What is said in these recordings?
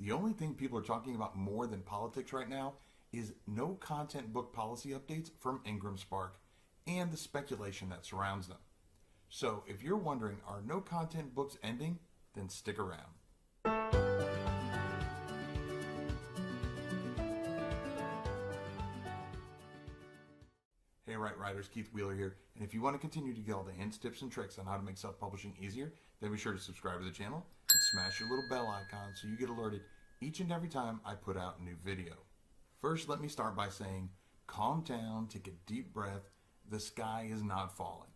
The only thing people are talking about more than politics right now is no content book policy updates from IngramSpark and the speculation that surrounds them. So if you're wondering, are no content books ending? Then stick around. Hey, Right Writers, Keith Wheeler here. And if you want to continue to get all the hints, tips, and tricks on how to make self-publishing easier, then be sure to subscribe to the channel and smash your little bell icon so you get alerted each and every time I put out a new video. First, let me start by saying, calm down, take a deep breath. The sky is not falling.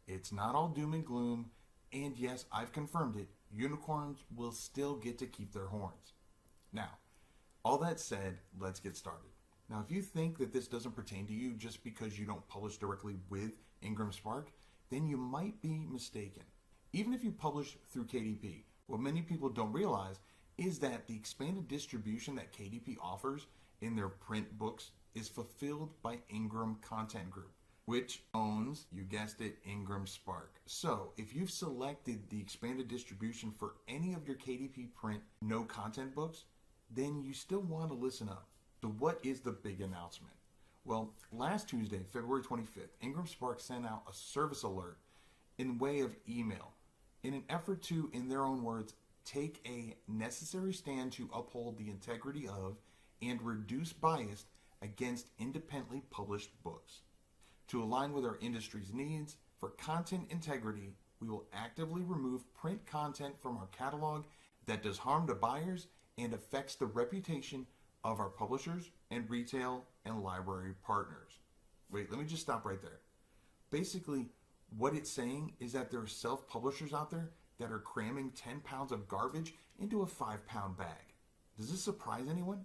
It's not all doom and gloom. And yes, I've confirmed it. Unicorns will still get to keep their horns. Now, all that said, let's get started. Now, if you think that this doesn't pertain to you just because you don't publish directly with IngramSpark, then you might be mistaken. Even if you publish through KDP, what many people don't realize is that the expanded distribution that KDP offers in their print books is fulfilled by Ingram Content Group, which owns, you guessed it, IngramSpark. So if you've selected the expanded distribution for any of your KDP print no content books, then you still want to listen up. So what is the big announcement? Well, last Tuesday, February 25th, IngramSpark sent out a service alert in way of email in an effort to, in their own words, take a necessary stand to uphold the integrity of and reduce bias against independently published books. To align with our industry's needs for content integrity, we will actively remove print content from our catalog that does harm to buyers and affects the reputation of our publishers and retail and library partners. Wait, let me just stop right there. Basically, what it's saying is that there are self-publishers out there that are cramming 10 pounds of garbage into a 5-pound bag. Does this surprise anyone?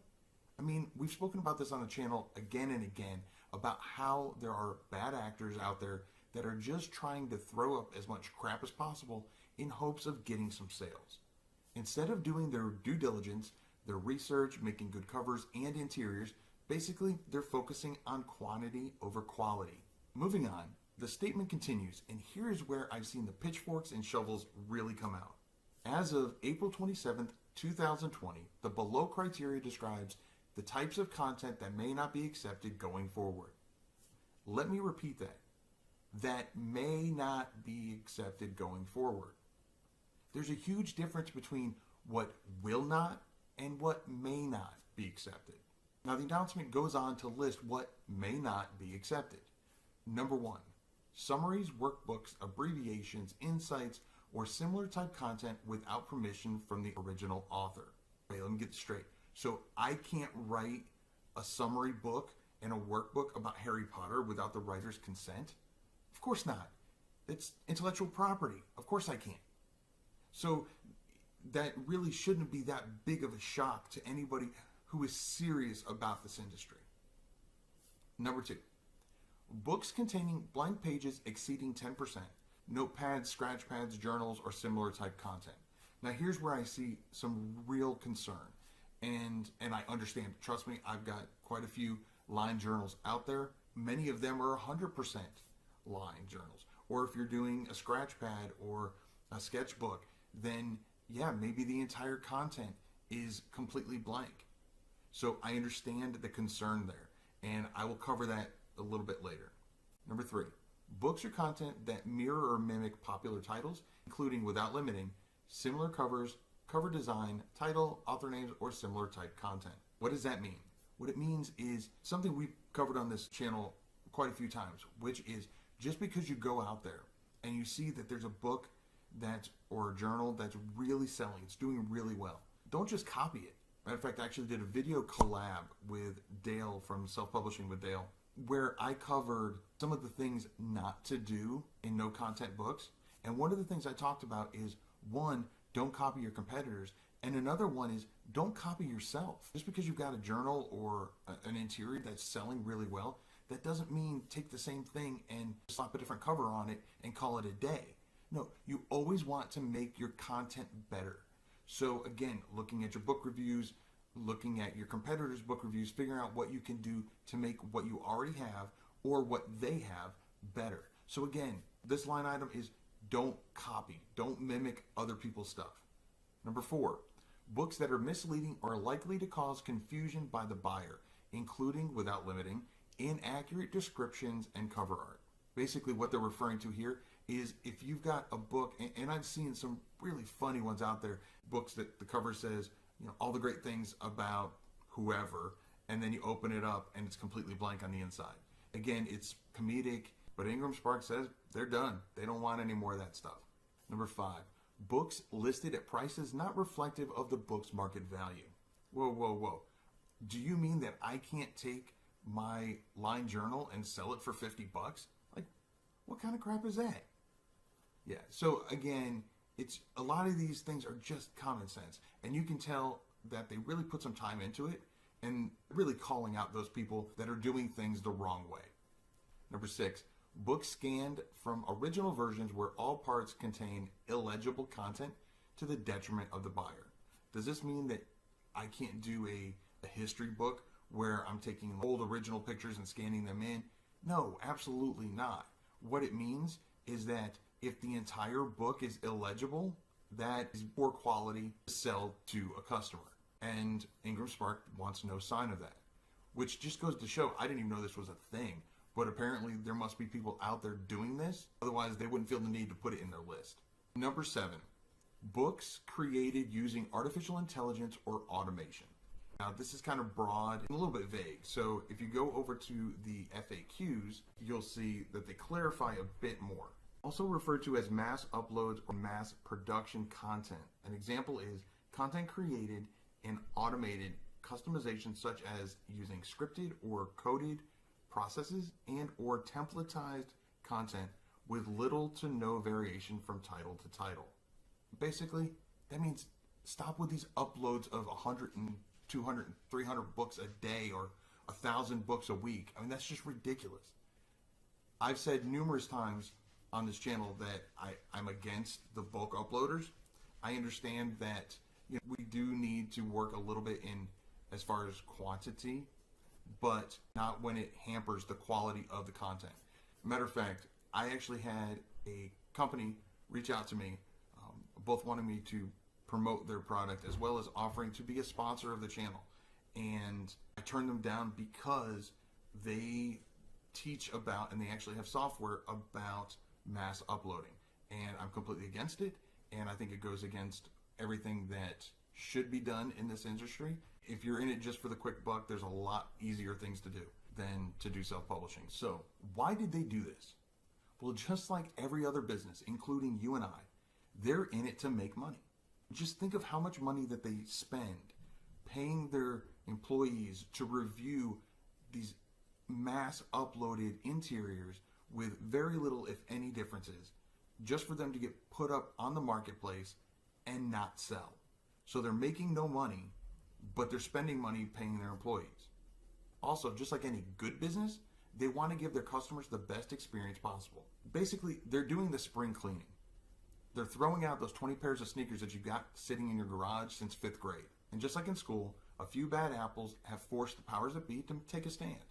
I mean, we've spoken about this on the channel again and again about how there are bad actors out there that are just trying to throw up as much crap as possible in hopes of getting some sales. Instead of doing their due diligence, their research, making good covers and interiors, basically they're focusing on quantity over quality. Moving on, the statement continues, and here's where I've seen the pitchforks and shovels really come out. As of April 27th, 2020, the below criteria describes the types of content that may not be accepted going forward. Let me repeat that. That may not be accepted going forward. There's a huge difference between what will not and what may not be accepted. Now, the announcement goes on to list what may not be accepted. Number 1, summaries, workbooks, abbreviations, insights, or similar type content without permission from the original author. Wait, let me get this straight. So I can't write a summary book and a workbook about Harry Potter without the writer's consent? Of course not. It's intellectual property. Of course I can't. So that really shouldn't be that big of a shock to anybody who is serious about this industry. Number 2, books containing blank pages exceeding 10%, notepads, scratch pads, journals, or similar type content. Now here's where I see some real concern. And I understand, trust me, I've got quite a few line journals out there. Many of them are 100% line journals. Or if you're doing a scratch pad or a sketchbook, then yeah, maybe the entire content is completely blank. So I understand the concern there, and I will cover that a little bit later. Number 3, books or content that mirror or mimic popular titles, including without limiting, similar covers, cover design, title, author names, or similar type content. What does that mean? What it means is something we've covered on this channel quite a few times, which is just because you go out there and you see that there's a book or a journal that's really selling, it's doing really well, don't just copy it. Matter of fact, I actually did a video collab with Dale from Self-Publishing with Dale, where I covered some of the things not to do in no content books. And one of the things I talked about is, 1, don't copy your competitors. And another one is, don't copy yourself. Just because you've got a journal or an interior that's selling really well, that doesn't mean take the same thing and slap a different cover on it and call it a day. No, you always want to make your content better. So again, looking at your book reviews, looking at your competitors' book reviews, figuring out what you can do to make what you already have or what they have better. So again, this line item is don't copy, don't mimic other people's stuff. Number 4, Books that are misleading or likely to cause confusion by the buyer, including, without limiting, inaccurate descriptions and cover art. Basically, what they're referring to here is if you've got a book, and I've seen some really funny ones out there, books that the cover says, all the great things about whoever, and then you open it up and it's completely blank on the inside. Again, it's comedic, but IngramSpark says they're done. They don't want any more of that stuff. Number 5, books listed at prices not reflective of the book's market value. Whoa, whoa, whoa. Do you mean that I can't take my line journal and sell it for $50? Like, what kind of crap is that? Yeah, so again, it's a lot of these things are just common sense, and you can tell that they really put some time into it and really calling out those people that are doing things the wrong way. Number 6, books scanned from original versions where all parts contain illegible content to the detriment of the buyer. Does this mean that I can't do a history book where I'm taking old original pictures and scanning them in? No, absolutely not. What it means is that if the entire book is illegible, that is poor quality to sell to a customer. And IngramSpark wants no sign of that, which just goes to show I didn't even know this was a thing, but apparently there must be people out there doing this. Otherwise, they wouldn't feel the need to put it in their list. Number 7, books created using artificial intelligence or automation. Now, this is kind of broad and a little bit vague. So if you go over to the FAQs, you'll see that they clarify a bit more. Also referred to as mass uploads or mass production content. An example is content created and automated customization, such as using scripted or coded processes and or templatized content with little to no variation from title to title. Basically, that means stop with these uploads of 100 and 200 and 300 books a day or 1,000 books a week. I mean, that's just ridiculous. I've said numerous times on this channel that I'm against the bulk uploaders. I understand that we do need to work a little bit in as far as quantity, but not when it hampers the quality of the content. Matter of fact, I actually had a company reach out to me, both wanting me to promote their product as well as offering to be a sponsor of the channel. And I turned them down because they teach about, and they actually have software about mass uploading. And I'm completely against it, and I think it goes against everything that should be done in this industry. If you're in it just for the quick buck, there's a lot easier things to do than to do self-publishing. So why did they do this? Well, just like every other business, including you and I, they're in it to make money. Just think of how much money that they spend paying their employees to review these mass uploaded interiors with very little, if any, differences, just for them to get put up on the marketplace and not sell. So they're making no money, but they're spending money paying their employees. Also, just like any good business, they want to give their customers the best experience possible. Basically, they're doing the spring cleaning. They're throwing out those 20 pairs of sneakers that you've got sitting in your garage since 5th grade. And just like in school, a few bad apples have forced the powers that be to take a stand.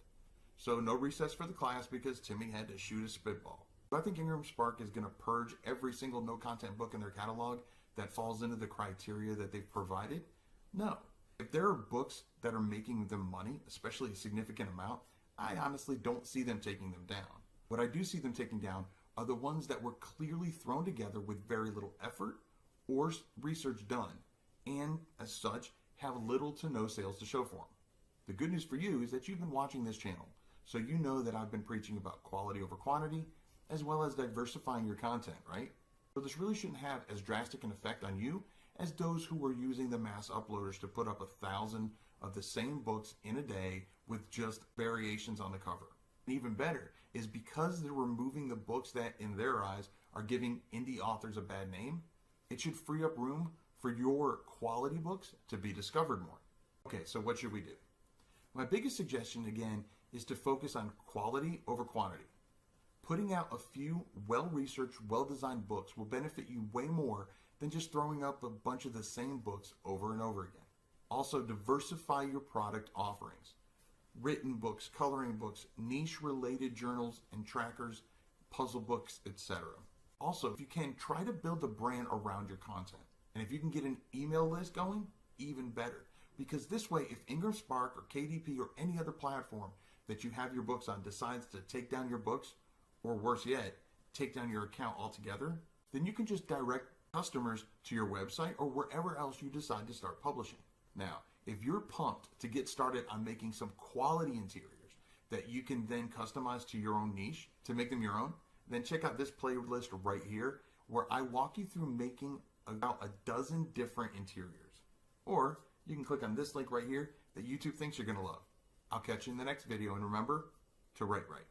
So no recess for the class because Timmy had to shoot a spitball. Do I think IngramSpark is going to purge every single no-content book in their catalog that falls into the criteria that they've provided? No. If there are books that are making them money, especially a significant amount, I honestly don't see them taking them down. What I do see them taking down are the ones that were clearly thrown together with very little effort or research done, and as such, have little to no sales to show for them. The good news for you is that you've been watching this channel, so you know that I've been preaching about quality over quantity, as well as diversifying your content, right? So this really shouldn't have as drastic an effect on you as those who were using the mass uploaders to put up 1,000 of the same books in a day with just variations on the cover. And even better is because they're removing the books that, in their eyes, are giving indie authors a bad name, it should free up room for your quality books to be discovered more. Okay, so what should we do? My biggest suggestion, again, is to focus on quality over quantity. Putting out a few well-researched, well-designed books will benefit you way more than just throwing up a bunch of the same books over and over again. Also, diversify your product offerings. Written books, coloring books, niche-related journals and trackers, puzzle books, etc. Also, if you can, try to build a brand around your content. And if you can get an email list going, even better. Because this way, if IngramSpark or KDP or any other platform that you have your books on decides to take down your books, or worse yet, take down your account altogether, then you can just direct customers to your website or wherever else you decide to start publishing. Now, if you're pumped to get started on making some quality interiors that you can then customize to your own niche to make them your own, then check out this playlist right here where I walk you through making about a dozen different interiors. Or you can click on this link right here that YouTube thinks you're going to love. I'll catch you in the next video, and remember to write right.